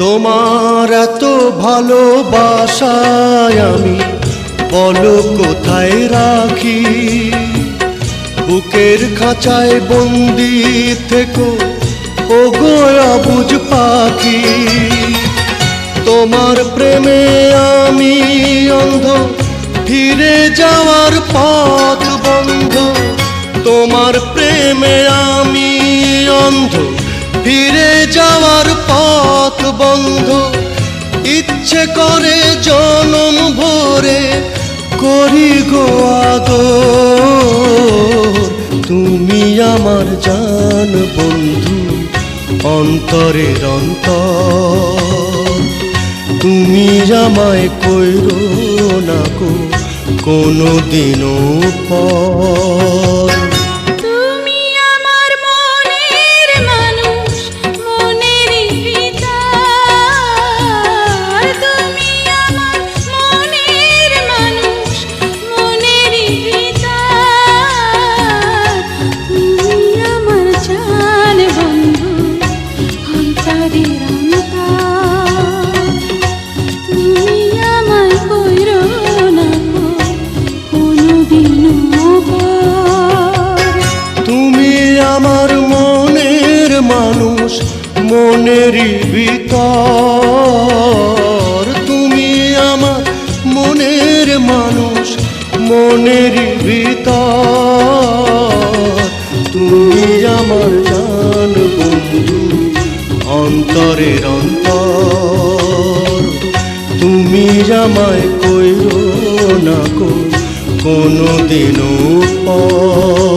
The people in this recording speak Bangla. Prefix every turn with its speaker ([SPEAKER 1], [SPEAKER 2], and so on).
[SPEAKER 1] তোমার এত ভালোবাসায় আমি বলো কোথায় রাখি, বুকের খাঁচায় বন্দি থেকো ওগো অবুঝ পাখি। তোমার প্রেমে আমি অন্ধ, ফিরে যাওয়ার পথ বন্ধ। তোমার প্রেমে আমি অন্ধ, ফিরে যাওয়ার পথ বন্ধ। ইচ্ছে করে জনম ভরে করি গো আদর। তুমি আমার জান বন্ধু, অন্তরের অন্তর। তুমি আমায় কইরো না গো কোনো দিনও পর। আমার মনের মানুষ মনেরই ভিতর। তুমি আমার মনের মানুষ মনেরই ভিতর। তুমি আমার জান বন্ধু, অন্তরের অন্তর। তুমি আমায় কইরো না গো কোনো দিনও পর।